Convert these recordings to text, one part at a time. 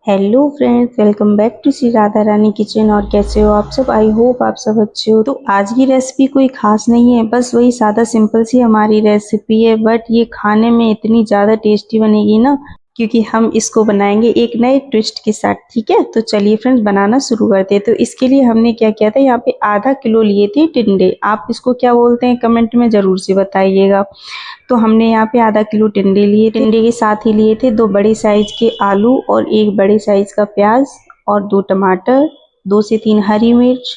Hello friends, welcome back to Shri Radha Rani kitchen. और कैसे हो आप सब? आई होप आप सब अच्छे हो। तो आज की रेसिपी कोई खास नहीं है, बस वही सादा सिंपल सी हमारी रेसिपी है, बट ये खाने में इतनी ज़्यादा टेस्टी बनेगी ना, क्योंकि हम इसको बनाएंगे एक नए ट्विस्ट के साथ। ठीक है, तो चलिए फ्रेंड्स बनाना शुरू करते हैं। तो इसके लिए हमने क्या किया था, यहाँ पे आधा किलो लिए थे टिंडे। आप इसको क्या बोलते हैं कमेंट में ज़रूर से बताइएगा। तो हमने यहाँ पे आधा किलो टिंडे लिए। टिंडे के साथ ही लिए थे 2 बड़े साइज के आलू और 1 बड़े साइज का प्याज और 2 टमाटर, 2 से 3 हरी मिर्च,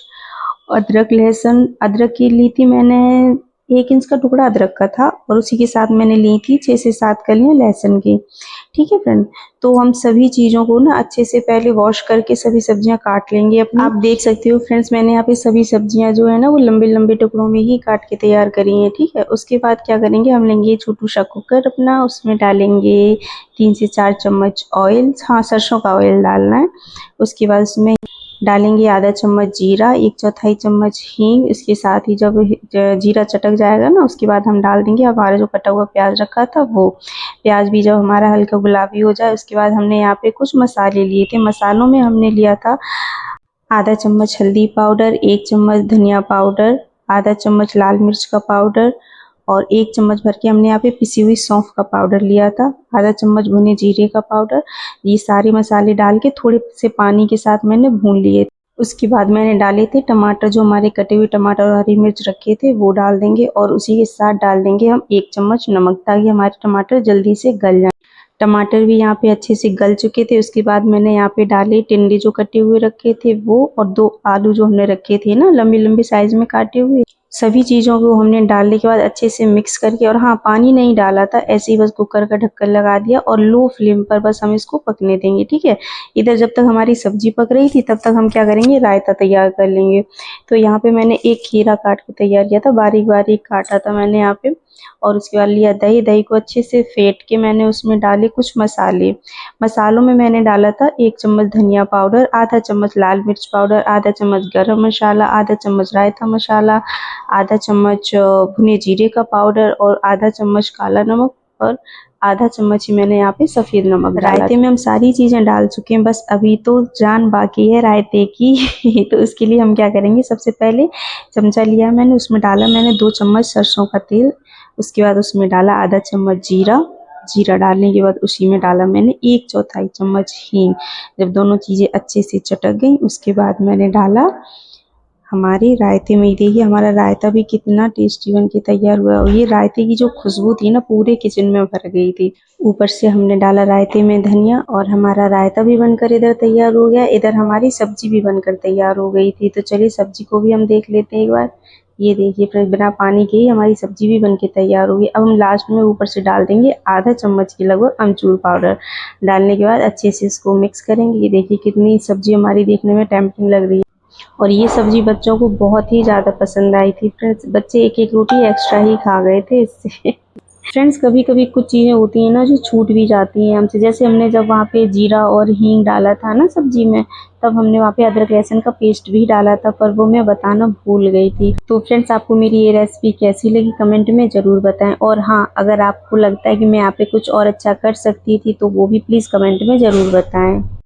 अदरक लहसुन। अदरक की ली थी मैंने 1 इंच का टुकड़ा अदरक का था, और उसी के साथ मैंने ली थी 6 से 7 कलियां लहसुन की। ठीक है फ्रेंड, तो हम सभी चीज़ों को ना अच्छे से पहले वॉश करके सभी सब्जियां काट लेंगे अपनी। आप देख सकते हो फ्रेंड्स, मैंने यहाँ पे सभी सब्जियां जो है ना वो लंबे लंबे टुकड़ों में ही काट के तैयार करी हैं। ठीक है, उसके बाद क्या करेंगे, हम लेंगे छोटू सा कुकर अपना, उसमें डालेंगे 3 से 4 चम्मच ऑयल। हाँ, सरसों का ऑयल डालना है। उसके बाद उसमें डालेंगे आधा चम्मच जीरा, 1/4 चम्मच हींग। इसके साथ ही जब जीरा चटक जाएगा ना, उसके बाद हम डाल देंगे हमारा जो कटा हुआ प्याज रखा था वो। प्याज भी जब हमारा हल्का गुलाबी हो जाए, उसके बाद हमने यहाँ पे कुछ मसाले लिए थे। मसालों में हमने लिया था आधा चम्मच हल्दी पाउडर, 1 चम्मच धनिया पाउडर, आधा चम्मच लाल मिर्च का पाउडर, और 1 चम्मच भर के हमने यहाँ पे पिसी हुई सौंफ का पाउडर लिया था, आधा चम्मच भुने जीरे का पाउडर। ये सारे मसाले डाल के थोड़े से पानी के साथ मैंने भून लिए। उसके बाद मैंने डाले थे टमाटर, जो हमारे कटे हुए टमाटर और हरी मिर्च रखे थे वो डाल देंगे, और उसी के साथ डाल देंगे हम 1 चम्मच नमक, ताकि हमारे टमाटर जल्दी से गल जाए। टमाटर भी यहाँ पे अच्छे से गल चुके थे। उसके बाद मैंने यहाँ पे डाले टिंडे जो कटे हुए रखे थे वो, और 2 आलू जो हमने रखे थे ना लंबे लंबे साइज में काटे हुए। सभी चीज़ों को हमने डालने के बाद अच्छे से मिक्स करके, और हाँ, पानी नहीं डाला था, ऐसे ही बस कुकर का ढक्कन लगा दिया और लो फ्लेम पर बस हम इसको पकने देंगे। ठीक है, इधर जब तक हमारी सब्जी पक रही थी तब तक हम क्या करेंगे, रायता तैयार कर लेंगे। तो यहाँ पे मैंने एक खीरा काट के तैयार किया था, बारीक बारीक काटा था मैंने यहाँ पे। और उसके बाद लिया दही। दही को अच्छे से फेंट के मैंने उसमें डाले कुछ मसाले। मसालों में मैंने डाला था 1 चम्मच धनिया पाउडर, आधा चम्मच लाल मिर्च पाउडर, आधा चम्मच गरम मसाला, आधा चम्मच रायता मसाला, आधा चम्मच भुने जीरे का पाउडर, और आधा चम्मच काला नमक, और आधा चम्मच ही मैंने यहाँ पे सफ़ेद नमक डाला। रायते में हम सारी चीज़ें डाल चुके हैं, बस अभी तो जान बाकी है रायते की। तो उसके लिए हम क्या करेंगे, सबसे पहले चमचा लिया मैंने, उसमें डाला मैंने 2 चम्मच सरसों का तेल। उसके बाद उसमें डाला आधा चम्मच जीरा। जीरा डालने के बाद उसी में डाला मैंने 1/4 चम्मच हींग। जब दोनों चीज़ें अच्छे से चटक गई, उसके बाद मैंने डाला हमारे रायते में। देखिए हमारा रायता भी कितना टेस्टी बन के तैयार हुआ, और ये रायते की जो खुशबू थी ना पूरे किचन में भर गई थी। ऊपर से हमने डाला रायते में धनिया, और हमारा रायता भी बनकर इधर तैयार हो गया। इधर हमारी सब्जी भी बनकर तैयार हो गई थी। तो चलिए सब्जी को भी हम देख लेते हैं एक बार। ये देखिए फ्रेंड्स, बिना पानी के ही हमारी सब्जी भी बनके तैयार हो गई। अब हम लास्ट में ऊपर से डाल देंगे आधा चम्मच के लगभग अमचूर पाउडर। डालने के बाद अच्छे से इसको मिक्स करेंगे। ये देखिए कितनी सब्जी हमारी देखने में टेम्पटिंग लग रही है, और ये सब्जी बच्चों को बहुत ही ज़्यादा पसंद आई थी फ्रेंड्स। बच्चे एक एक रोटी एक्स्ट्रा ही खा गए थे इससे। फ्रेंड्स, कभी कभी कुछ चीज़ें होती हैं ना जो छूट भी जाती हैं हमसे। जैसे हमने जब वहाँ पे जीरा और हींग डाला था ना सब्जी में, तब हमने वहाँ पे अदरक लहसुन का पेस्ट भी डाला था, पर वो मैं बताना भूल गई थी। तो फ्रेंड्स, आपको मेरी ये रेसिपी कैसी लगी कमेंट में ज़रूर बताएं। और हाँ, अगर आपको लगता है कि मैं यहाँ पे कुछ और अच्छा कर सकती थी तो वो भी प्लीज़ कमेंट में ज़रूर बताएं।